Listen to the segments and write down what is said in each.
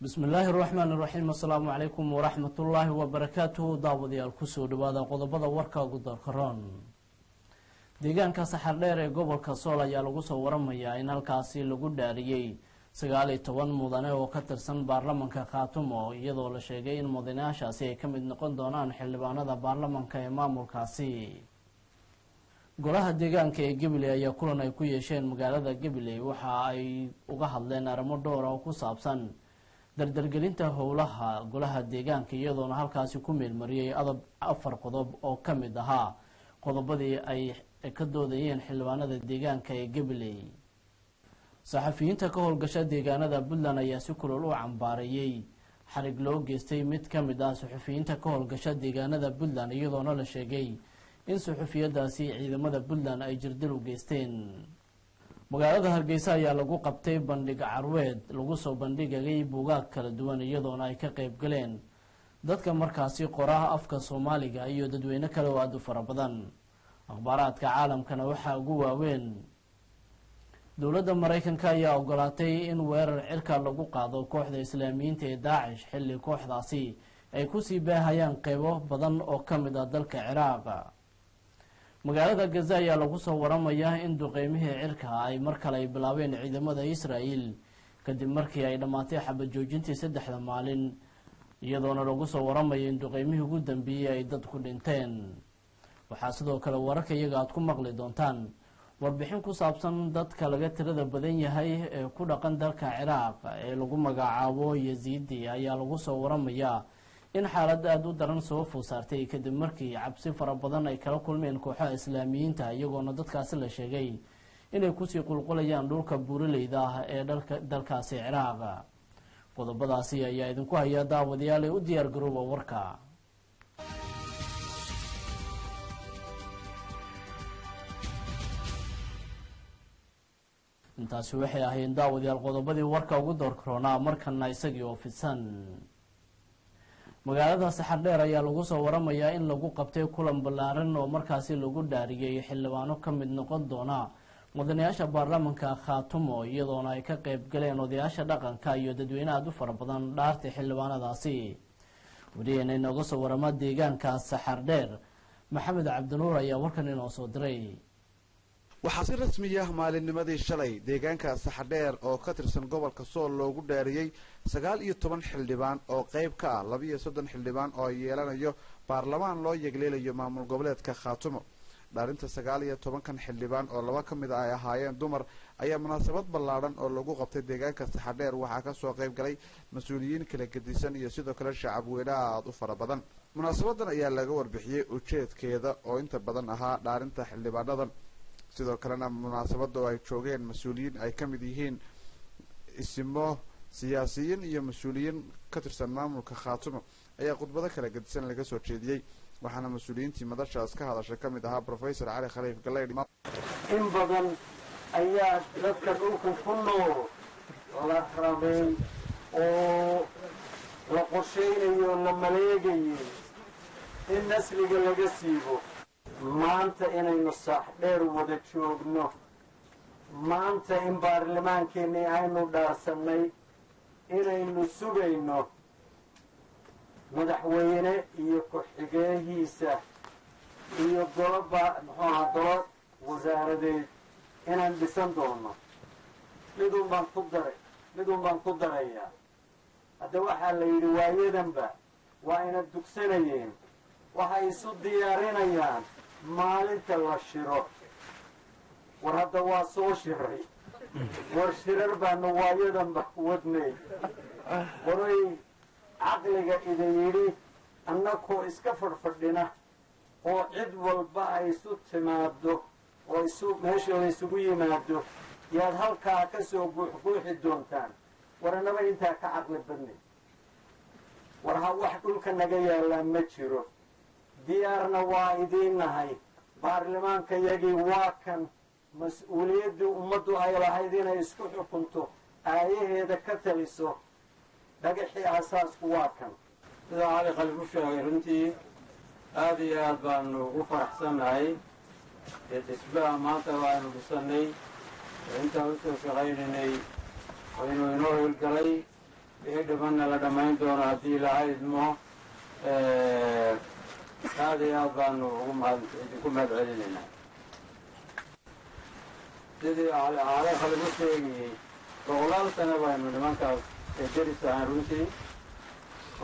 بسم الله الرحمن الرحيم. السلام عليكم ورحمة الله وبركاته. داودي الكسو دبادا قضبادا وركا قدر قران ديغان كاسحر دير قبل كسول ayaa lagu soo waramayaa in halkaasi lagu dhaariyay 19 mudane oo ka tirsan baarlamaanka Khaatumo iyadoo la sheegay in mudanayaashaasi ay ka mid noqon doonaan xildhibaanada baarlamaanka ee maamulkaasi. golaha deegaanka ee Gabiley ayaa kulan ay ku yeesheen magaalada Gabiley waxa ay uga hadleen arrimo dhowr ah oo ku saabsan dardargelinta howlaha golaha deegaanka iyadoona halkaasi ku meelmariyay afar qodob oo ka mid ahaa qodobadii ay ka doodayeen xildhibaanada deegaanka ee Gabiley. saxafiyiinta ka howlgasha deegaanada Puntland ayaa si kulul u cambaarayay xarig loo geystay mid ka mid ah saxafiyiinta ka howlgasha deegaanada Puntland iyadoona la sheegay in saxafiyadaasi ciidamada Puntland ay jirdil u geysteen. magaalada Hargeysa ayaa lagu qabtay bandhig carweed lagu soo bandhigay buugaag kala duwan iyadoona ay ka qayb galeen dadka markaasi qoraha afka Soomaaliga iyo dadweyne kale oo aad u fara badan. akhbaaraadka caalamkana waxa ugu waaweyn dowladda Mareykanka ayaa ogolaatay in weerar cirka lagu qaado kooxda Islaamiyiinta ee Daesh xilli kooxdaasi ay ku sii baahayaan qaybo badan oo ka mid ah dalka Ciraaq. magaalada Gaza ayaa lagu soo waramayaa in duqeymihii cirka ay mar kale ay bilaabeen ciidamada Israa'iil kadib markii ay dhamaatay xabad joojintii 3 maalin iyadoona lagu soo waramayo in duqeymihii ugu dambeeyay ay dad ku dhinteen. waxaa sidoo kale wararka iyaga aad ku maqli doontaan warbixin ku saabsan dadka laga tirada badan yahay ee ku dhaqan dalka Ciraaq ee lagu magacaabo Yazidi ayaa lagu soo waramayaa in xaalad aad u daran soo fosaartay kadib markii cabsi fara badan ay kala kulmeen kooxaha Islaamiyiinta iyagoona dadkaasi la sheegay inay ku sii qulqulayaan dhulka buuraleyda ah ee dalkaasi Ciraaq. qodobadaasi ayaa idinku haya daawadayaal u diyaar garooba warka. intaasi waxay ahaayeen daawadayaal qodobadii warka ugu door corona markana isagii oo fidsan. magaalada Saxardheer ayaa lagu soo waramayaa in lagu qabtay kulan ballaaran oo markaasi lagu dhaariyay xildhibaano ka mid noqon doona mudanayaasha baarlamaanka Khaatumo iyadoona ay ka qayb galeen odayaasha dhaqanka iyo dadweyne aad u fara badan dhaarta xildhibaanadaasi. wariyeena inaga soo warama deegaanka Saxardheer Maxamed Cabdinuur ayaa warkan inoo soo diray. waxaa si rasmi ah maalinnimadii shalay deegaanka Saxardheer oo ka tirsan gobolka Sool loogu dhaariyay 19 xildhibaan oo qayb ka ah 32 xildhibaan oo yeelanayo baarlamaan loo yegleelayo maamul goboleedka Khaatumo. dhaarinta 19 xildhibaan oo laba ka mid ah ay ahaayeen dumar ayaa munaasabad ballaaran oo lagu qabtay deegaanka Saxardheer waxaa ka soo qayb galay mas'uuliyiin kala gedisan iyo sidoo kale shacab weynaha aad u fara badan. munaasabadan ayaa laga warbixiyay ujeedkeeda oo inta badan ahaa dhaarinta xildhibaanadan. sidoo kalena munaasabada ay joogeen mas'uuliyiin ay ka mid yihiin ismo siyaasiyiin iyo mas'uuliyiin ka tirsan maamulka Khaatumo ayaa khudbado kala gedisan laga soo jeediyay waxaana mas'uuliyiintii madashaas ka hadashay ka mid ahaa Professor Cali Khaliif Galeyd. in badan ayaa dadka dhulka ku nool la rabay oo la qorsheynayo la maleegayo in nasliga laga siibo. maanta inaynu Saxardheer wada joogno, maanta in baarlamaankeenii aynu dhaarsanay, inaynu sugayno madaxweyne iyo ku-xigeehiisa iyo golo wasaaradeed inaan dhisan doono. midun baan ku darayaa hadda waxaa la yidhi waayadanba waa ina dugsanayeen waxay isu diyaarinayaan maalinta la shiro. war hadda waa soo shiray, war shirar baanu waayadanba wadnay. waray caqliga idin yidhi annakoo iska fadhfadhina oo cid walba ay isu timaado oo meesha la isugu yimaado yaad halkaa ka soo buuxbuuxi doontaan. war annaba intaa ka caqli badnay. war ha wax dhulka naga yaallaan ma jiro, diyaarna waa idiin nahay. baarlamaanka yagii waa kan mas-uuliyaddii ummaddu ay lahayd inay isku xukunto aayaheeda ka taliso. dhagaxii asaasku waa kan. sida Cali Khaliif u sheegay runtii aad iyo aad baanu ugu faraxsannahay dhismaha maanta waanu dhisanay intaan usoo shaqaynaynay oo inuu inoo hirgalay wixii dhibanna la dhammayn doono haddii ilaahay idmo aad iyo aad baanu idinku mahad celinaynaa. sidii caaleeqa lagu sheegayey boqolaal sano baynu nimankaas deris ahayn runtii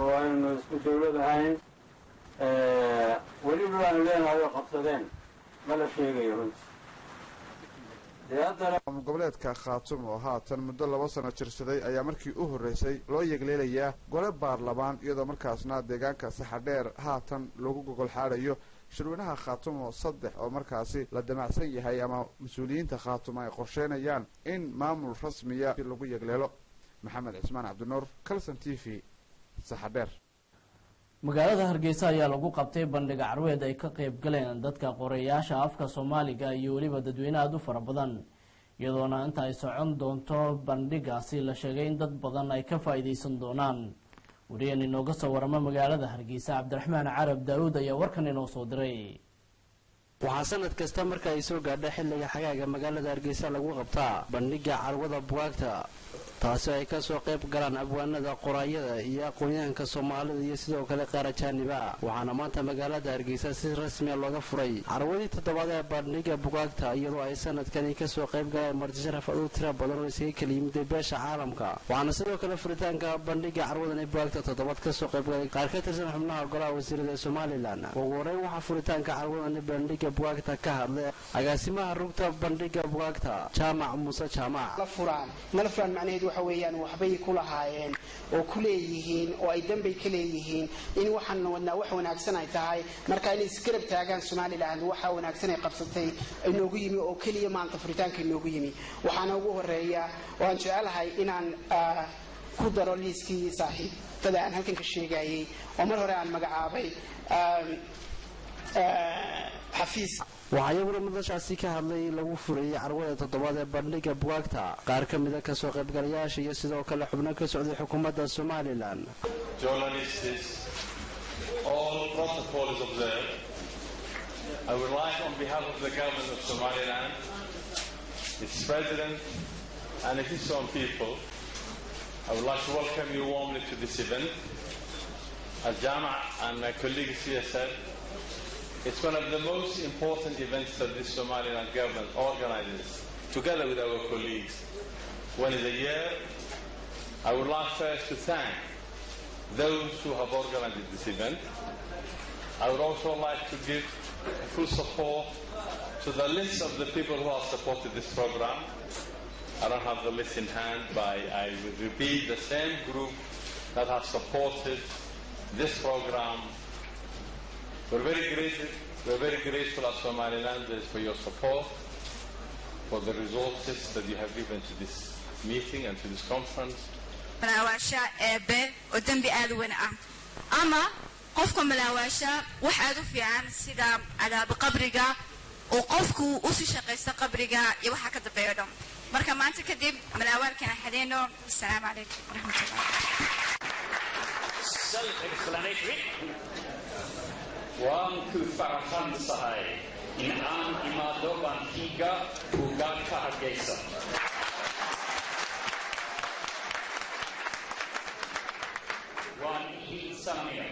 oo aynu isku dawlad ahayn weliba baanu leenahay oo qabsadeen ma la sheegayo runtii. goboleedka khaatum oo haatan muddo 2 sano jirsaday ayaa markii u horeysay loo yeegleelayaa gole baarlamaan iyadoo markaasna deegaanka saxadheer haatan lagu gogol xaarayo shirweynaha khaatum oo 3 oo markaasi la damacsan yahay ama mas-uuliyiinta khaatum ay qorsheynayaan in maamul rasmiya lagu yeegleelo. maxamed cismaan cabdinuur, Kalson TV, saxadheer. magaalada Hargeysa ayaa lagu qabtay bandhig carweed ay ka qayb galeen dadka qorayaasha afka Soomaaliga iyo waliba dadweyne aad u fara badan iyadoona inta ay socon doonto bandhigaasi la sheegay in dad badan ay ka faa'iideysan doonaan. wariyeen inooga soo warama magaalada Hargeysa Cabdiraxmaan Carab Daawud ayaa warkan inoo soo diray. waxaa sanad kasta marka ay soo gaadho xilliga xagaaga magaalada Hargeysa lagu qabtaa bandhiga carwada buugaagta taasi ay ka soo qayb galaan abwaanada qoraayada iyo aqoonyahanka Soomaalida iyo sidoo kale qaar ajaaniba. waxaana maanta magaalada Hargeysa si rasmi ah looga furay carwadii 7aad ee bandhiga buugaagta iyadoo ay sanadkan ka soo qayb galeen marti sharaf aad u tiro badan oo isaga kala yimid beesha caalamka. waxaana sidoo kale furitaanka bandhiga carwadan ee buugaagta 7aad ka soo qayb galay qaar ka tirsan xubnaha golaha wasiirada Soomaaliland. ugu horeyn waxaa furitaanka carwadan ee bandhiga buugaagta ka hadlay agaasimaha rugta bandhiga buugaagta Jaamac Muuse Jaamac. la furaan macnaheedu waxa weeyaan waxbay ku lahaayeen oo ku leeyihiin oo ay danbay ka leeyihiin in waxaan wadnaa wax wanaagsan ay tahay marka inay iskarab taagaan Soomaaliland waxa wanaagsan ay qabsatay inoogu yimi oo kaliya maanta furitaanka inoogu yimi. waxaana ugu horeeya oo aan jecelahay inaan ku daro liiskii saaxiibada aan halkan ka sheegayay oo mar hore aan magacaabay xafiis. waxaa iyaguna madashaasi ka hadlay lagu furayay carwada 7aad ee bandhiga buugaagta qaar ka mid ah ka soo qaybgalayaasha iyo sidoo kale xubno ka socday xukuumadda Soomaaliland. Journalists, all protocol is observed. I would like on behalf of the government of Somaliland, its president and its own people, I would like to welcome you warmly to this event. As Jama and my colleagues here said, it's one of the most important events that the Somaliland government organizes, together with our colleagues. One is a year. I would like first to thank those who have organized this event. I would also like to give full support to the list of the people who have supported this program. I don't have the list in hand, but I will repeat the same group that has supported this program. We're very grateful as Somalilanders for your support, for the resources that you have given to this meeting and to this conference. ملاواشا ebe oo dambi aad weyn ah ama qofka malaawasha wax aad u fiican sida cadaab qabriga oo qofku u sii shaqeysta qabriga iyo waxa ka dambeeyo marka maanta kadib malaawalkan xadeeno. Assalaamu alaykum warahmatullahi. waan ku faraxsanahay in aan imaado bandhiga buugaagta Hargeysa. waan iibsanaya.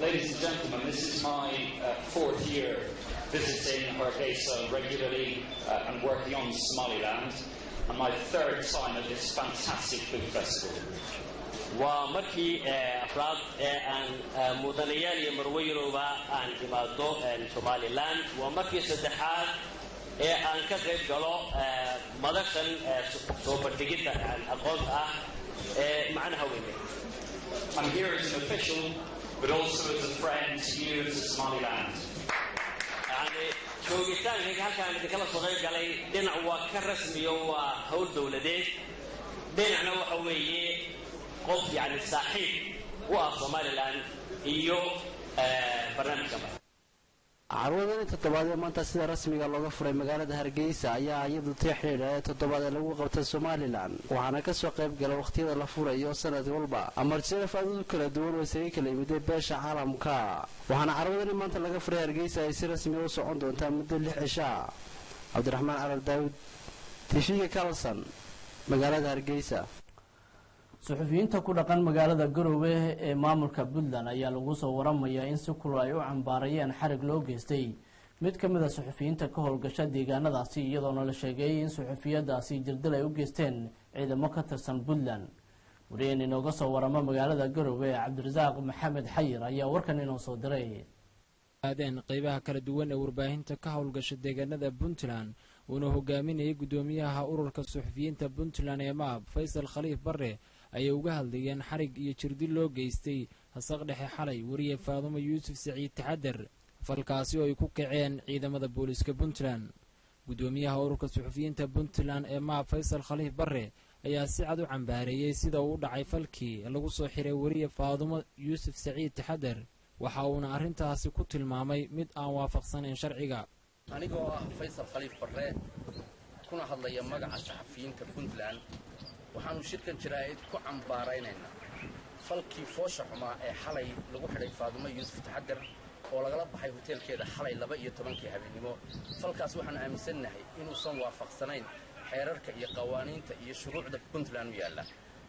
Ladies and gentlemen, this is my 4th year visiting Hargeysa regularly and working on Somaliland, and my 3rd time at this fantastic food festival. ومركي أفراد عن مدنيان يمرويروا عن إمادو سومالي لاند ومركي سدحات عن كذب قالوا مدرسة سوبر ديجيتا عن أقول معنا هويني. I'm here as an official, but also as a friend to you to Somaliland. يعني شو جيتان هيك هالكلام اللي كلا صغير قال لي دين وكرسمي وهول دولتين دين أنا وحويه قف يعني الصحيح وصوماليلاند iyo barnaamijka. carwadani 7aad ee maanta sida rasmiga looga furay magaalada Hargeysa ayaa iyadu tixriiraya 7aad ee lagu qabtay Somaliland. waxaana ka soo qayb galay waqtiyada la furayo sanad walba amartiina faa'iido kala duwan oo isaga kala yimid beesha caalamka. waxaana carwadani maanta laga furay Hargeysa ay si rasmi ah u socon doontaa muddo 6 cisho. Cabdiraxmaan Carab Daawud, tishiga kalson magaalada Hargeysa. suxufiyiinta ku dhaqan magaalada Garowe ee maamulka Puntland ayaa lagu soo waramayaa in si kulul ay u cambaarayeen xarig loo geystay mid ka mid ah suxufiyiinta ka howlgasha deegaanadaasi iyadoona la sheegay in suxufiyadaasi jirdil ay u geysteen ciidamo ka tirsan Puntland. wariyeen inooga soo warama magaalada Garowe Cabdirasaaq Maxamed Xayir ayaa warkan inoo soo diray. aadeen qaybaha kala duwan ee warbaahinta ka howlgasha deegaanada Puntland una hogaaminayay gudoomiyaha ururka suxufiyiinta Puntland ee MAP Faysal Khaliif Barre ayay uga hadlayeen xarig iyo jirdil loo geystay hasaq dhexe xalay wariye Faadumo Yuusuf Saciid Taxadar falkaasi oo ay ku kaceen ciidamada booliska Puntland. gudoomiyaha ururka suxufiyiinta Puntland ee MAP Faysal Khaliif Barre ayaa si cad u cambaareeyay sida uu dhacay falkii lagu soo xiray wariye Faadumo Yuusuf Saciid Taxadar waxa uuna arrintaasi ku tilmaamay mid aan waafaqsanayn sharciga. anigoo ah Faysal Khaliif Barre kuna hadlaya magaca saxafiyiinta Puntland waxaanu shirkan jiraayid ku cambaaraynayna falkii foosha xumaa ee xalay lagu xiray Faadumo Yuusuf Taxadar oo lagala baxay hoteelkeeda xalay 12 habeenimo. falkaas waxaan aaminsanahay inuusan waafaqsanayn xeerarka iyo qawaaniinta iyo shuruucda Puntland u yaala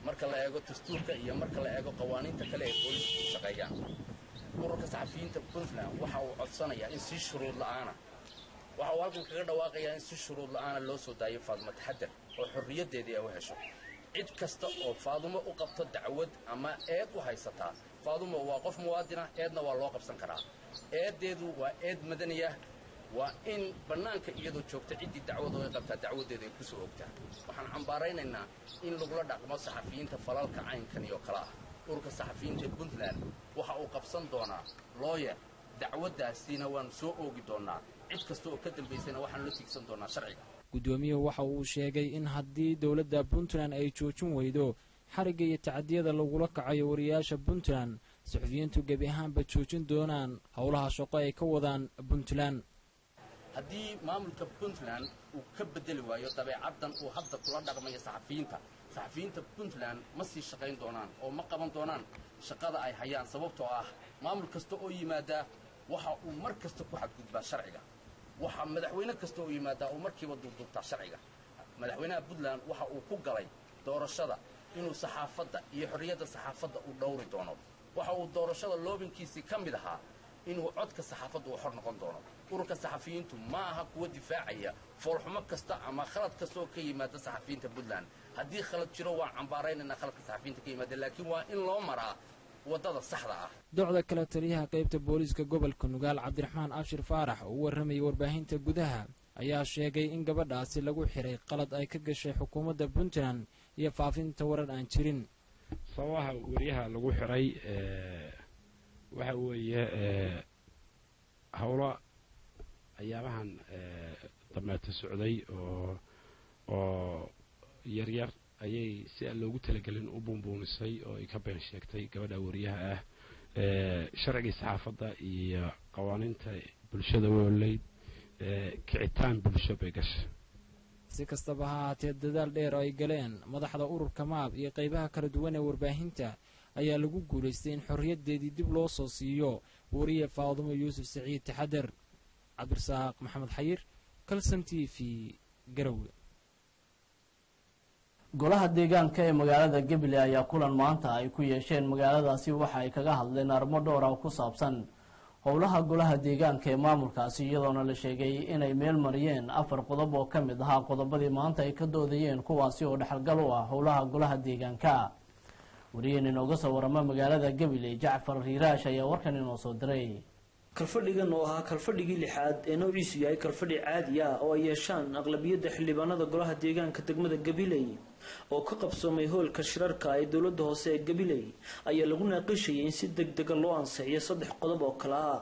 marka la eego dastuurka iyo marka la eego qawaaniinta kale ee booliska shaqeeyaan. ururka saxafiyiinta Puntland waxa uu codsanayaa in si shuruud la'aan waxa uu halkan kaga dhawaaqayaa in si shuruud la'aan loo soo daayo Faadumo Taxadar oo xorriyadeedii ay u hesho. cid kasta oo Faadumo u qabto dacwad ama eed u haysata Faadumo waa qof muwaadin ah eedna waa loo qabsan karaa. eedeedu waa eed madaniya waa in banaanka iyadoo joogta cidii dacwad oo ay qabtaa dacwadeeda ay ku soo ogtaa. waxaan cambaaraynaynaa in lagula dhaqmo saxafiyiinta falalka caynkan iyo kala ah. ururka saxafiyiinta Puntland waxa uu qabsan doonaa lawyer dacwadaasina waan soo oogi doonaa. cid kasta oo ka dambeysana waxaan la tigsan doonaa sharciga. gudoomiyaha waxa uu sheegay in haddii dawladda Puntland ay joojin weydo xariga iyo tacadiyada lagula kacayo wariyaasha Puntland suxufiyiintu gabi ahaanba joojin doonaan howlaha shaqo ay ka wadaan Puntland. haddii maamulka Puntland uu ka bedeli waayo dabeecaddan uu hadda kula dhaqmayo saxafiyiinta Puntland ma sii shaqayn doonaan oo ma qaban doonaan shaqada ay hayaan sababtoo ah maamul kasta oo yimaada waxa uu mar kasta ku xadgudbaa sharciga. waxa madaxweyne kasta oo yimaada oo markiiba duubtaa sharciga. madaxweynaha Puntland waxa uu ku galay doorashada inuu saxaafadda iyo xorriyadda saxaafadda u dhowri doono. waxa uu doorashada loobinkiisii ka mid ahaa inuu codka saxaafadda uu xor noqon doono. ururka saxafiyiintu ma aha kuwa difaacaya foolxumo kasta ama khalad kasta oo ka yimaada saxafiyiinta Puntland. haddii khalad jiro waa cambaaraynayna khaladka saxafiyiinta ka yimaada laakiin waa in loo maraa wadada saxda ah. docda kale taliyaha qaybta booliska gobolka Nugaal Cabdiraxmaan Abshir Faarax oo warramay warbaahinta gudaha ayaa sheegay in gabadhaasi lagu xiray qalad ay ka gashay xukuumadda Puntland iyo faafinta warar aan jirin. sawaha wariyaha lagu xiray waxa weeye hawlo ayaabahan damaata socday oo yaryar ayay si aan loogu talagelin u buunbuunisay oo ay ka been sheegtay gabadha wariyaha ah. sharciga saxaafadda iyo qawaaniinta bulshada walayd kicitaan bulsho bay gashay. si kastaba ha ahaatee dadaal dheer oo ay galeen madaxda ururka MAP iyo qaybaha kala duwan ee warbaahinta ayaa lagu guulaystay in xorriyadeedii dib loo soo siiyo wariye Faadumo Yuusuf Saciid Taxadar. Cabdirasaaq Maxamed Xayir Kalson TV Garowe. golaha deegaanka ee magaalada Gabiley ayaa kulan maanta ay ku yeesheen magaaladaasi waxa ay kaga hadleen arrimo dhowr ah ku saabsan howlaha golaha deegaanka ee maamulkaasi iyadoona la sheegay inay meel mariyeen 4 qodob oo ka mid ahaa qodobadii maanta ay ka doodayeen kuwaasi oo dhaxalgal u ah howlaha golaha deegaanka. wariyeen inooga soo warama magaalada Gabiley Jacfar Riiraash ayaa warkan inoo soo diray. kalfadhigan oo ahaa kalfadhigii 6aad ee noociisu yahay kalfadhi caadi ah oo ay yeeshaan aqlabiyadda xildhibaanada golaha deegaanka degmada Gabiley oo ka qabsoomay hoolka shirarka ee dawladda hoose ee Gabiley ayaa lagu naaqashayay in si degdeg ah loo ansixiyo 3 qodob oo kala ah.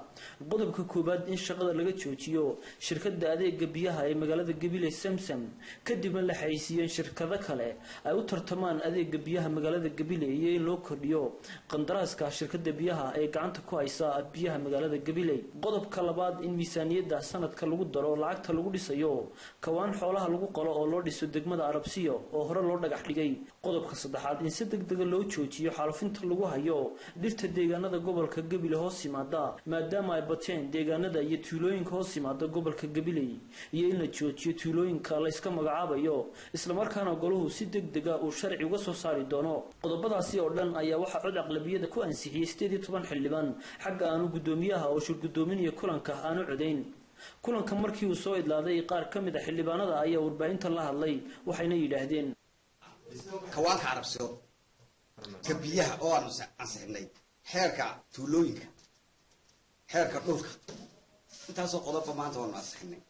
qodobka koobaad in shaqada laga joojiyo shirkadda adeegga biyaha ee magaalada Gabiley Samsam kadibna la xayisiyo shirkado kale ay u tartamaan adeegga biyaha magaalada Gabiley iyo in loo kordhiyo qandaraaska shirkadda biyaha ee gacanta ku haysa biyaha magaalada Gabiley. qodobka labaad in miisaaniyadda sanadka lagu daro lacagta lagu dhisayo kawaan xoolaha lagu qalo oo loo dhiso degmada Arabsiyo oo hore loo dhagax dhigay. Qodobka saddexaad in si degdeg loo joojiyo xaalufinta lagu hayo dhirta deegaanada gobolka Gabiley hoos yimaada maadaama ay bateen deegaanada iyo tuulooyinka hoos yimaada gobolka Gabiley iyo in la joojiyo tuulooyinka la iska magacaabayo isla markaana goluhu si degdeg ah uu sharci uga soo saari doono. Qodobadaasi oo dhan ayaa waxa cod aqlabiyada ku ansixiyay 18 xildhibaan xagga aanu gudoomiyaha oo shir gudoominaya kulanka aanu codeyn. kulanka markii uu soo idlaaday qaar ka mid ah xildhibaanada ayaa warbaahinta la hadlay waxayna yidhaahdeen kawaanka carabsiyo ka biyaha oo aanu ansixinay xeerka tuulooyinka xeerka dhulka intaasoo qodobba maanta waanu ansixinay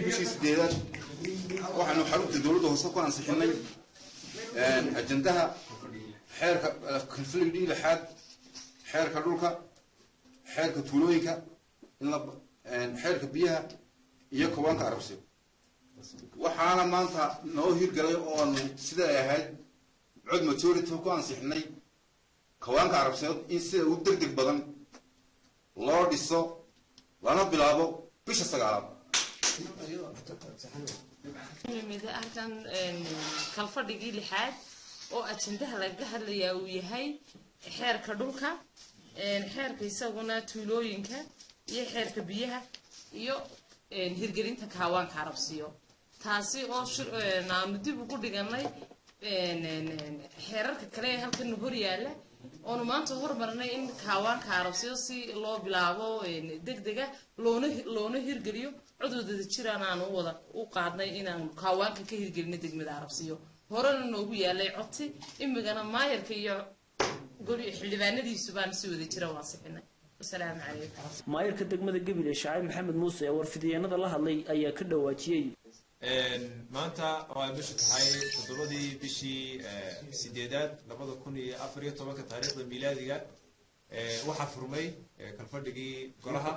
bishii sideedaad waxaanu xarunta dowladda hoose ku ansixinay ajandaha xeerka konfligii lixaad xeerka dhulka xeerka tuulooyinka xeerka biyaha iyo kawaanka carabsiyo waxaana maanta noo hirgalay oo aanu sida ay ahayd cod majority ku ansixinay kawaanka carabsiyo in sida u degdeg badan loo dhiso lana bilaabo bisha 9aad halkan kalfadhigii lixaad oo ajandaha laga hadlayaa uu yahay xeerka dhulka xeerka isaguna tuulooyinka iyo xeerka biyaha iyo hirgelinta kawaanka carabsiyo taasi oo aanu dib ugu dhiganay xeerarka kale ee halkan hor yaala oonu maanta hormarnay in kawaanka carabsiyo si loo bilaabo degdega loona hirgeliyo cudurada jiraan aan u qaadnay inaan kawaanka ka hirgelino degmada carabsiyo horena noogu yaalay codti imigana maayarka iyo xildhibaanadiisu baan si wada jira waasixinay. Assalaamu calaykum. maayarka degmada Gabiley Shacaib Maxamed Muuse ee warfidiyeenada la hadlay ayaa ka dhawaajiyay maanta oo ay bishu tahay 7 bishii 8aad 2014 taariikhda miilaadiga waxaa furmay kalfadhigii golaha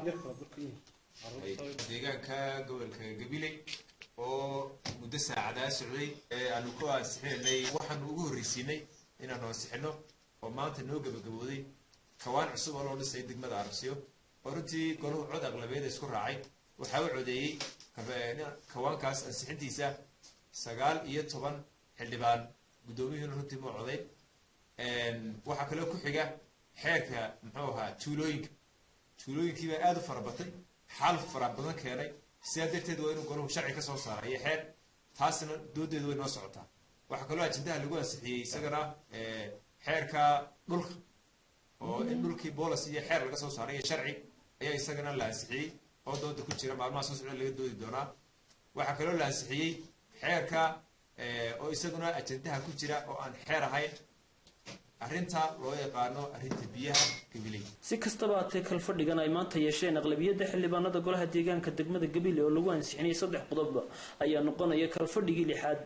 deegaanka gobolka Gabiley oo muddo saacada socday aanu ku ansixinay waxaanu ugu horreysiinay inaanu ansixino oo maanta noo gabagabooday kawaan cusub oo loo dhisay degmada carabsiyo oo runtii goluhu cod aqlabeed isku raacay waxa uu codeeyay kawaankaas ansixintiisa 19 xildhibaan gudoomiyuhuna runtii ma coday waxa kale ku xiga xeerka muxuu ahaa tuulooyinkii baa aad u farabatay xal fara badan keenay sidaa darteed waa inuu goluhu sharci ka soo saaray xeer taasina doodeedu way noo socotaa waxa kaloo ajandaha lagu ansixiyey isagana xeerka dhulka oo in dhulkii boolis iyo xeer laga soo saaray sharci ayaa isagana la ansixiyey oo dooda ku jira maalmaha soo socda laga doodi doonaa waxa kaloo la ansixiyey xeerka oo isaguna ajandaha ku jira oo aan xeer ahayn arrinta loo yaqaano arrinta biyaha Gabiley. si kastaba aatee kalfadhigan ay maanta yeesheen aqlabiyada xildhibaanada golaha deegaanka degmada Gabiley oo lagu ansixinay 3 qodob ayaa noqonaya kalfadhigii lixaad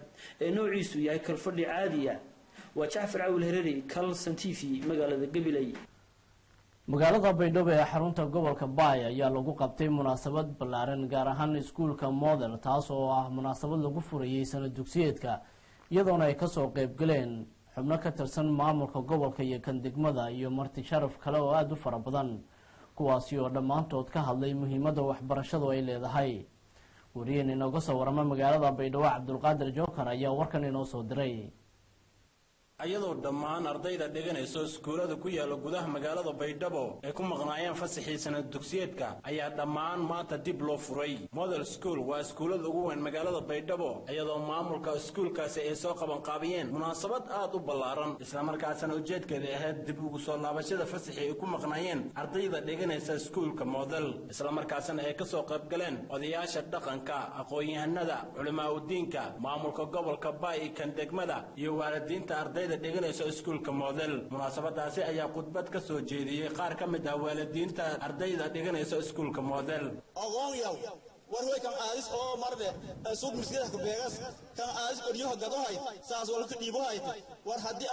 ee noociisu yahay kalfadhi caadi ah. waa Jaafar Awil Hereri Kalsan TV magaalada Gabiley. magaalada Baydhabo ee xarunta gobolka Baay ayaa lagu qabtay munaasabad ballaaran gaar ahaan iskuulka Model taas oo ah munaasabad lagu furayay sanad dugsiyeedka iyadoona ay ka soo qayb galeen xubno ka tirsan maamulka gobolka iyo kan degmada iyo marti sharaf kale oo aad u fara badan kuwaasi oo dhammaantood ka hadlay muhiimadda waxbarashadu ay leedahay. wariyeen inooga soo warama magaalada Baydhabo Cabdulqaadir Jookar ayaa warkan inoo soo diray. ayadoo dhammaan ardayda dhiganayso iskuulada ku yaala gudaha magaalada Baydhabo ay ku maqnaayeen fasaxii sanad dugsiyeedka ayaa dhammaan maanta dib loo furay. Model School waa iskuulada ugu weyn magaalada Baydhabo iyadoo maamulka iskuulkaasi ay soo qaban qaabiyeen munaasabad aad u ballaaran isla markaasna ujeedkeedu ahayd dib ugu soo laabashada fasaxii ay ku maqnaayeen ardayda dhiganaysa iskuulka Model isla markaasna ay ka soo qayb galeen odayaasha dhaqanka aqoon-yahanada culimaadudiinka maamulka gobolka Baay kan degmada iyo waalidiinta ardayda dhiganaysa iskuulka Model. munaasabadaasi ayaa khudbad ka soo jeediyay qaar ka mid ah waalidiinta ardayda dhiganaysa iskuulka Model. aqoon-yaw war way kan aadis oo marbe suuq miskiinka ku beegas kan aadis qoryo gadahay saas wal ka dhiibahay war hadii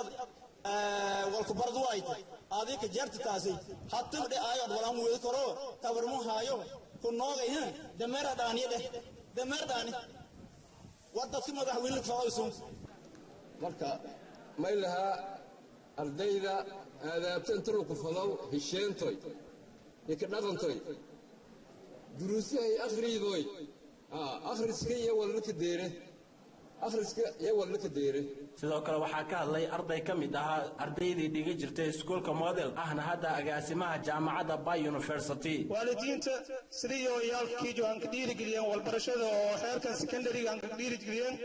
wal ku bardu ay aadi ka jarta taasi hatta de ayo walaan weey karo tabar mu haayo ku noogay dameer daani wadadka madaxweyne faa'iiso marka maylaha ardayda aadaabtan turku falow hisheentoy ka dhaqantoy duruusahay akhriidoy akhriska iyo walka deere akhriska iyo walla ka deeray sidoo kale waxaa ka hadlay arday ka mid ahaa ardaydii dhiga jirtay iskuulka model ahna hadda agaasimaha jaamacadda Bay University waalidiinta sidii yaalkii aan ka dhiirigeliyeen walbarashada oo heerka secondary aan ka dhiirigeliyeen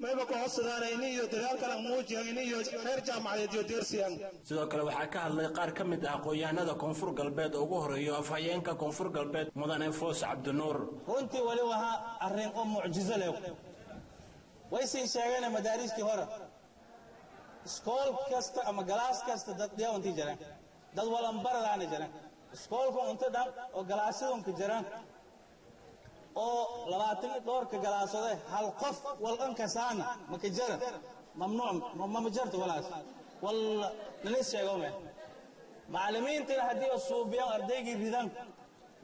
mayba ku codsadaan iyo dadaalkan muujiyeen iyo heer jaamacadeed iyo deersiyaan sidoo kale waxaa ka hadlay qaar ka mid ah aqoonyahanada koonfur galbeed ugu horeeyo afhayeenka koonfur galbeed mudane Foos Cabdinuur runtii wali waxa arrin oo mucjiso leh way sii sheegeen madaariskii hore iskool kasta ama galaas kasta dad dhiyawantii jiraan dad walan baradaana jiraan iskoolku inta dhan oo galaasyadunka jiraan oo 20 doorka galaasade hal qof walan kasaana ma ka jira mamnuuc ma jirto walaas walla la sheegay macallimiinta haddii suubiyaan ardaygii ridan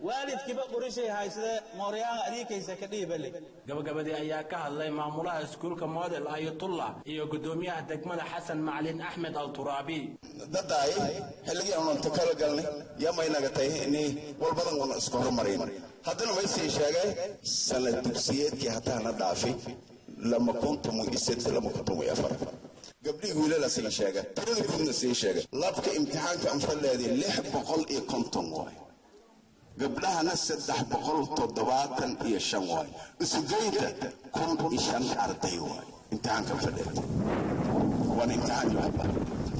waalidkiiba qorishay haysade mooriyaan adeegaysa ka dhiibale gabagabadii ayaa ka hadlay maamulaha iskuulka model Ayatullah iyo gudoomiyaha degmada Xasan Macalin Axmed Al-Turabi dadday xilligii aan inta kala galnay yama inaga tahay inay walbadan wana isku horumarin haddana way sii sheegay sanad dugsiyeedkii hataa na dhaafay lama kuntum isad lama kuntum afar gabdhii wiilala sii sheegay tirada guudna sii sheegay labka imtixaanka aan fadleeday 650 waay gabdhahana 375 waay isugeynta 15 arday waay imtixaanka fadleeday waan imtixaan waxba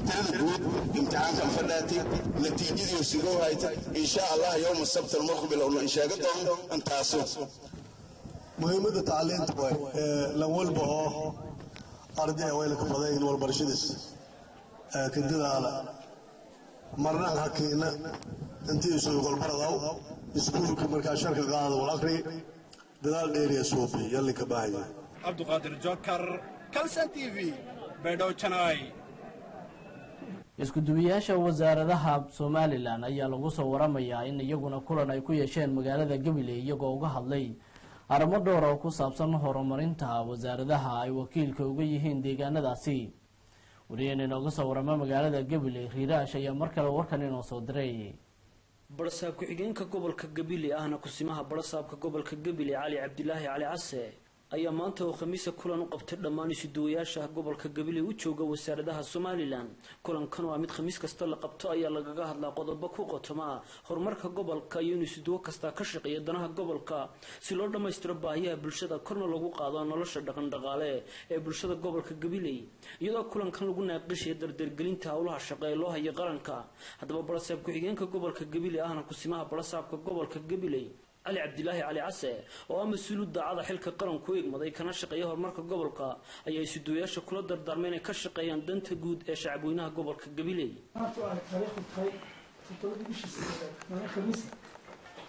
tirada guud imtixaanka fadleeday natiijadii sidoo hayta insha Allah yawm as-sabt al-muqbil oo in sheega doon intaaso muhiimada tacliinta way la walba oo arday way la kafadeen walbarashadiis kandida marna hakiina intii soo walbaradaw iskuulka markaa sharka qaado wal akhri dadaal dheeriya suufi yalli ka baahay Abduqaadir Jookar Kalsan TV Beedow Channel isku duwiyaasha wasaaradaha Somaliland ayaa lagu soo waramayaa in iyaguna kulan ay ku yeesheen magaalada Gabiley iyagoo uga hadlay arrimo dhowr oo ku saabsan horumarinta wasaaradaha ay wakiilka uga yihiin deegaanadaasi wariyeen inooga soo warama magaalada Gabiley Riiraash ayaa markale warkan inoo soo diray barsaab ku-xigeenka gobolka Gabiley ahna kusimaha barsaabka gobolka Gabiley Cali Cabdilaahi Cali Case ayaa maanta oo khamiis kulan u qabtay dhammaan isuduwayaasha gobolka Gabiley u jooga wasaaradaha Somaliland kulankan oo mid khamiis kasta la qabto ayaa lagaga hadlaa qodobo ku qotoma horumarka gobolka iyo isuduwa kasta ka shaqeeya danaha gobolka si loo dhameystiro baahiyaha bulshada korna lagu qaado nolosha dhaqan dhaqaale ee bulshada gobolka Gabiley iyadoo kulankan lagu naaqishay dardargelinta hawlaha shaqo ee loo hayo qaranka haddaba barsaab ku-xigeenka gobolka Gabiley ahna kusimaha barsaabka gobolka Gabiley علي عبد الله علي عسى oo mas'uul daacada xilka qaranku eegmaday kana shaqeeyo horumarka gobolka ayaa isuduwayaasha kula dardaarmeen ka shaqeeyaan danta guud ee shacabweynaha gobolka Gabiley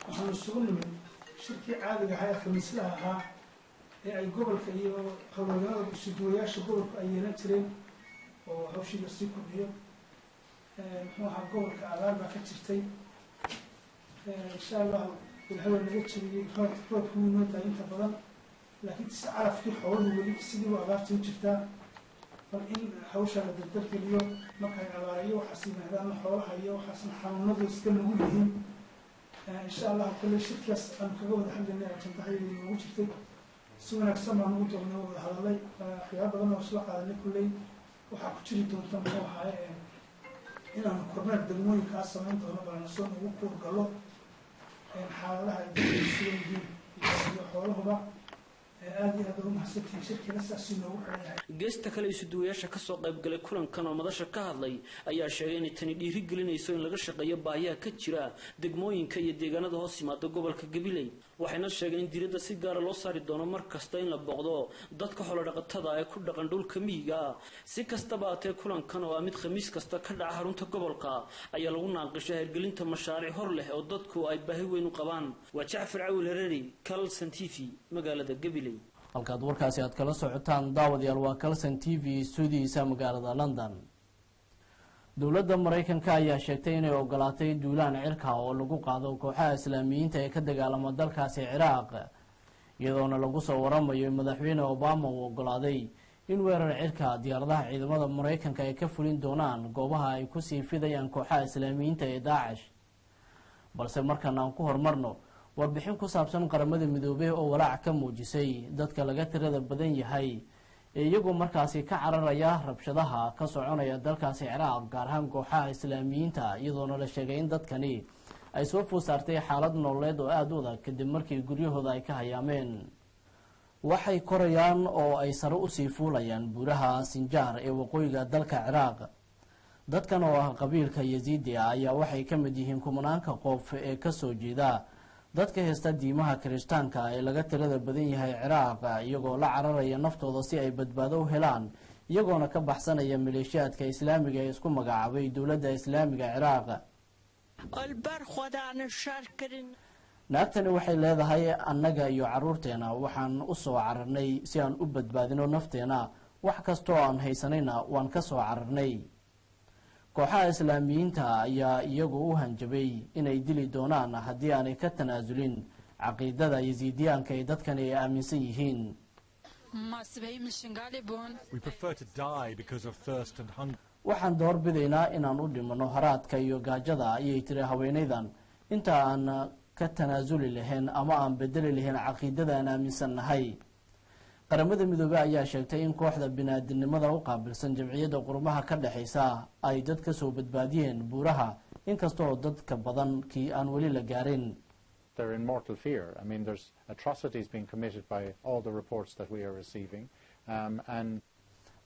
waxaan soo nimid shirkii caadiga ah ee khamiislaha ahaa ee ay gobolka iyo hawlgallada isuduwayaasha gobolka ay yeelan jireen oo hawshiga sii kordhiyo muxuu ahaa gobolka abaar baa ka jirtay insha Allah الهواء نجتي روب كمينو تاينتا بدن لكن تعرف في حول ولي سيدي وعرفت جفتا فإن حوشة الدكتور اليوم ما كان عبارية وحسين هذا حولها هي وحسن حاولنا نسكن نقولهم إن شاء الله كل شيء كاس أنا كجود الحمد لله عشان تحيي وجفتي سوينا كسمع نقول ونقول هذا لي خيار بدن وصلح على كل وحكتير دون تنبوها إن أنا كرنا الدموي كاس من دون برنسون وكور قالوا حاولها يسوي حولهما aad iyo aad u mahadsantihiin shirkina saasi noogu xidhay geesta kale isuduwayaasha ka soo qayb galay kulankan oo madasha ka hadlay ayaa sheegay in tani dhiirigelinayso in laga shaqeeyo baahiyaha ka jira degmooyinka iyo deegaanada hoos yimaada gobolka Gabiley waxayna sheegeen in diiradda si gaar ah loo saari doono mar kasta in la boqdo dadka xoolo dhaqatada ee ku dhaqan dhulka miyiga si kastaba aatee kulankan oo mid khamiis kasta ka dhaca xarunta gobolka ayaa lagu naaqishay hirgelinta mashaariic hor leh oo dadku ay baahi weyn u qabaan waa Jaafar Cawil Hareeri Kalsan TV magaalada Gabiley halkaad warkaasi aad kala socotaan daawadayaal waa Kalsan TV studiisa magaalada London dowladda Mareykanka ayaa sheegtay inay ogolaatay duulaan cirka oo lagu qaado kooxaha islaamiyiinta ee ka dagaalama dalkaasi Ciraaq iyadoona lagu soo waramayo madaxweyne Obama uu ogolaaday in weerar cirka diyaaradaha ciidamada Mareykanka ay ka fulin doonaan goobaha ay ku sii fidayaan kooxaha islaamiyiinta ee Daesh balse markaan aan ku hormarno warbixin ku saabsan qaramada midoobay oo walaac ka muujisay dadka laga tirada badan yahay ee iyagoo markaasi ka cararaya rabshadaha ka soconaya dalkaasi ciraaq gaar ahaan kooxaha islaamiyiinta iyadoona la sheegay in dadkani ay soo food saartay xaalad nololeed oo aada u adag kadib markii guryahooda ay ka hayaameen waxay korayaan oo ay sare usii fuulayaan buuraha sinjaar ee waqooyiga dalka ciraaq dadkan oo ah qabiilka yaziidi ah ayaa waxay ka mid yihiin kumanaanka qof ee kasoo jeeda dadka haysta diimaha kirishtaanka ee laga tirada badan yahay ciraaq iyagoo la cararaya naftooda si ay badbaado u helaan iyagoona ka baxsanaya maleeshiyaadka islaamiga ee isku magacaabay dowladda islaamiga ciraaq naagtani waxay leedahay annaga iyo caruurteena waxaan u soo cararnay si aan u badbaadino nafteena wax kastoo aan haysanayna waan ka soo cararnay kooxaha islaamiyiinta ayaa iyagu u hanjabay inay dili doonaan haddii aanay ka tanaasulin caqiidada yasiidiyaanka ay dadkani ay aaminsan yihiin waxaan doorbidaynaa inaan u dhimano haraadka iyo gaajada ayay tiri haweenaydan inta aan ka tanaasuli lahayn ama aan bedeli lahayn caqiidada aan aaminsan nahay qaramada midoobey ayaa sheegtay in kooxda bini-aadinimada u qaabilsan jamciyadda qurumaha ka dhexaysa ay dad ka soo badbaadiyeen buuraha inkastoo dadka badan kii aan weli la gaarin They're in mortal fear. I mean, there's atrocities being committed by all the reports that we are receiving. And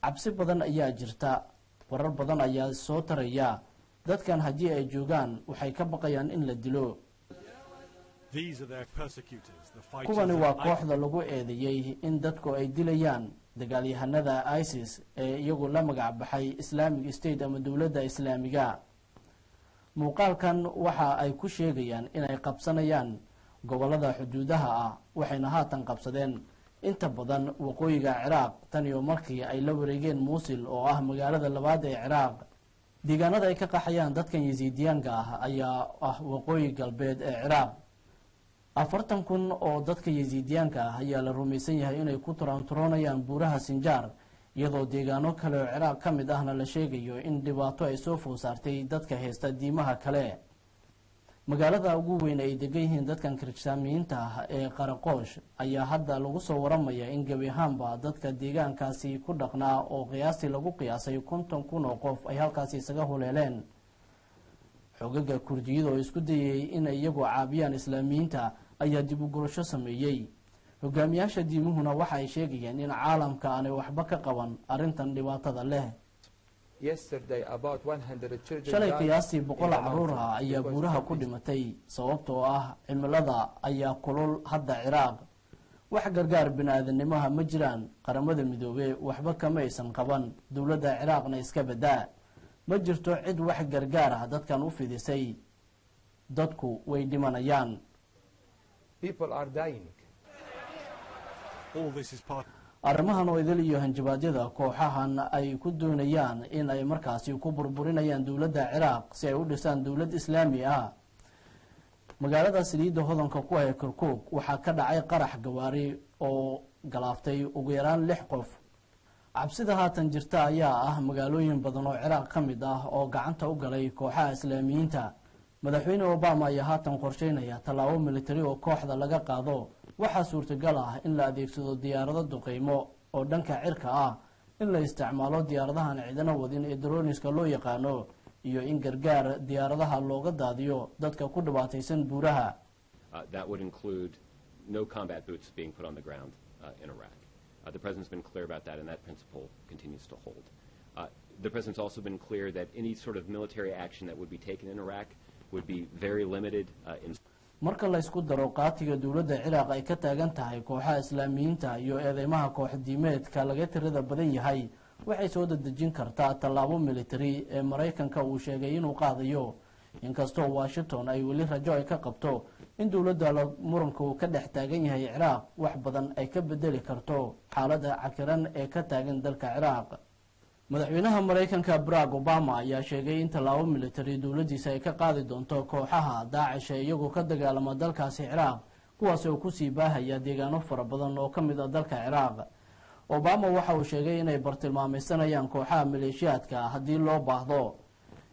cabsi badan ayaa jirta warar badan ayaa soo taraya dadkan haddii ay joogaan waxay ka baqayaan in la dilo kuwani waa kooxda lagu eedeeyey in dadku ay dilayaan dagaalyahanada isis ee iyagu la magac baxay islamic state ama dowladda islaamiga muuqaalkan waxa ay ku sheegayaan inay qabsanayaan gobolada xuduudaha ah waxayna haatan qabsadeen inta badan waqooyiga ciraaq tan iyo markii ay la wareegeen muusil oo ah magaalada labaad ee ciraaq deegaanada ay ka qaxayaan dadkan yasiidiyaanka ah ayaa ah waqooyi galbeed ee ciraaq 40,000 oo dadka yasiidiyaanka ah ayaa la rumaysan yahay inay ku turaanturoonayaan buuraha sinjaar iyadoo deegaano kale oo ciraaq ka mid ahna la sheegayo in dhibaato ay soo food saartay dadka haysta diimaha kale magaalada ugu weyn ay degan yihiin dadkan kirishtaamiyiinta ah ee qaraqoosh ayaa hadda lagu soo waramaya in gebi ahaanba dadka deegaankaasi ku dhaqnaa oo qiyaastii lagu qiyaasay 50,000 oo qof ay halkaasi isaga huleeleen xogaga kurdiyada oo isku dayay inay iyagu caabiyaan islaamiyiinta ayaa dib u gurasho sameeyey hogaamiyaasha diimuhuna waxa ay sheegayaan in caalamka aanay waxba ka qaban arrintan dhibaatada leh shalay qiyaastii 100 caruur ah ayaa buuraha ku dhimatay sababtoo ah cimilada ayaa kulul hadda ciraaq wax gargaar bini-aadanimaha ma jiraan qaramada midoobey waxba kama aysan qaban dowladda ciraaqna iska badaa ma jirto cid wax gargaar ah dadkan u fidisay dadku way dhimanayaan arrimahan oo idil iyo hanjabaadyada kooxahan ay ku doonayaan in ay markaasi ku burburinayaan dowladda ciraaq si ay u dhisaan dowlad islaami ah magaalada saliidda hodanka ku ah kirkuug waxaa ka dhacay qarax gawaari oo galaaftay ugu yaraan 6 qof cabsida haatan jirta ayaa ah magaalooyin badan oo ciraaq ka mid ah oo gacanta u galay kooxaha islaamiyiinta madaxweyne obama ayaa haatan qorsheynaya tallaabo militari oo kooxda laga qaado waxaa suurtagal ah in la adeegsado diyaarado duqeymo oo dhanka cirka ah in la isticmaalo diyaaradahan ciidana wadin ee droniska loo yaqaano iyo in gargaar diyaaradaha looga daadiyo dadka ku dhibaataysan buuraha The President's been clear about that, and that principle continues to hold. The President's also been clear that any sort of military action that would be taken in Iraq would be very limited in... marka la isku daro qaatiga dowladda ciraaq ay ka taagan tahay kooxaha islaamiyiinta iyo eedeymaha koox-diimeedka laga tirada badan yahay waxay soo dadejin kartaa tallaabo militari ee maraykanka uu sheegay inuu qaadayo inkastoo washington ay weli rajo ay ka qabto in dowladda muranku ka dhex taagan yahay ciraaq wax badan ay ka bedeli karto xaaladda cakiran ee ka taagan dalka ciraaq madaxweynaha maraykanka barack obama ayaa sheegay in tallaabo militari dowladdiisa ay ka qaadi doonto kooxaha daacish ee iyagoo ka dagaalama dalkaasi ciraaq kuwaas oo kusii baahaya deegaano fara badan oo ka mid ah dalka ciraaq obama waxa uu sheegay inay bartilmaamaysanayaan kooxaha maleeshiyaadka haddii loo baahdo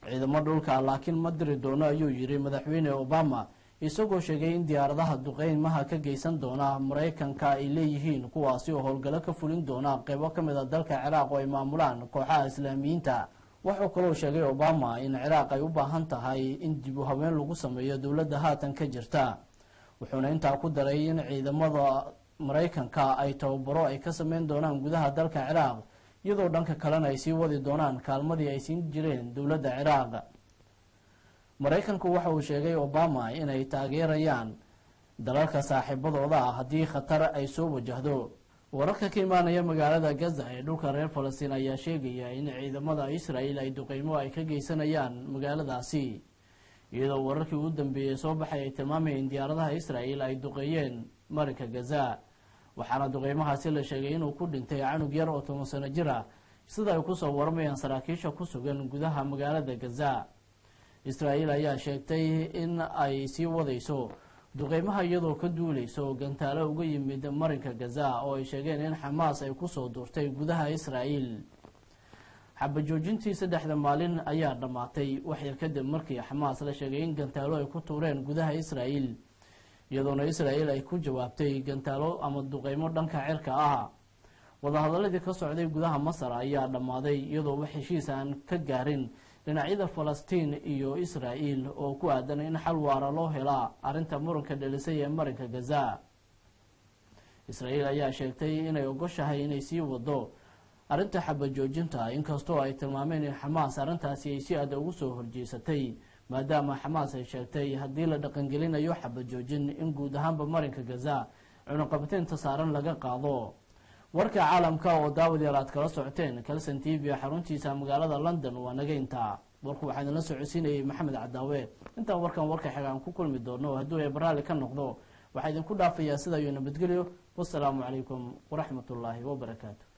ciidamo dhulka laakiin ma diri doono ayuu yidhi madaxweyne obama isagoo sheegay in diyaaradaha duqeymaha ka geysan doona Mareykanka ay leeyihiin kuwaasi oo howlgalo ka fulin doona qaybo ka mid ah dalka Ciraaq oo ay maamulaan kooxaha Islaamiyiinta. wuxuu kaloo sheegay Obama in Ciraaq ay u baahan tahay in dib u habeyn lagu sameeyo dowladda haatan ka jirta. wuxuuna intaa ku daray in ciidamada Mareykanka ay tababaro ay ka sameyn doonaan gudaha dalka Ciraaq iyadoo dhanka kalena ay sii wadi doonaan kaalmadii ay siin jireen dowladda Ciraaq. Mareykanku waxa uu sheegay Obama inay taageerayaan dalalka saaxiibadooda ah haddii khatar ay soo wajahdo. wararka ka imaanaya magaalada Gaza ee dhulka reer Falastiin ayaa sheegaya in ciidamada Israa'iil ay duqeymo ay ka geysanayaan magaaladaasi, iyadoo wararkii ugu dambeeyay soo baxay ay tilmaamayeen in diyaaradaha Israa'iil ay duqeeyeen marinka Gaza. waxaana duqeymahaasi la sheegay inuu ku dhintay canug yar oo 10 sano jir ah, sida ay ku soo warmayaan saraakiisha ku sugan gudaha magaalada Gaza. Israa'iil ayaa sheegtay in ay sii wadayso duqeymaha iyadoo ka duuleyso gantaalo uga yimid marinka Gaza oo ay sheegeen in Xamaas ay ku soo duurtay gudaha Israa'iil. xabajoojintii 3 maalin ayaa dhamaatay wax yar kadib markii Xamaas la sheegay in gantaalo ay ku tuureen gudaha Israa'iil, iyadoona Israa'iil ay ku jawaabtay gantaalo ama duqeymo dhanka cirka ah. wadahadaladii ka socday gudaha Masar ayaa dhamaaday iyadoo wax heshiis aan ka gaarin dhinacyada Falastiin iyo Israa'iil oo ku aadan in xal waara loo helo arinta muranka dhalisay ee marinka Gaza. Israa'iil ayaa sheegtay inay ogoshahay inay sii wado arinta xabajoojinta, inkastoo ay tilmaameen in Xamaas arintaasi ay si aad ugu soo horjeesatay, maadaama Xamaas ay sheegtay haddii la dhaqangelinayo xabajoojin in guud ahaanba marinka Gaza cunaqabataynta saaran laga qaado. warka caalamka oo daawadayaal aad kala socoteen Kalson TV xaruntiisa magaalada London waa naga intaa. warku waxaan la socodsiinayay Maxamed Cadaawe. intaan warka xigaan ku kulmi doono hadduu ay baraali ka noqdo waxaa idinku dhaafayaa sida iyo nabadgelyo. wassalaamu calaykum waraxmatullaahi wabarakaatuh.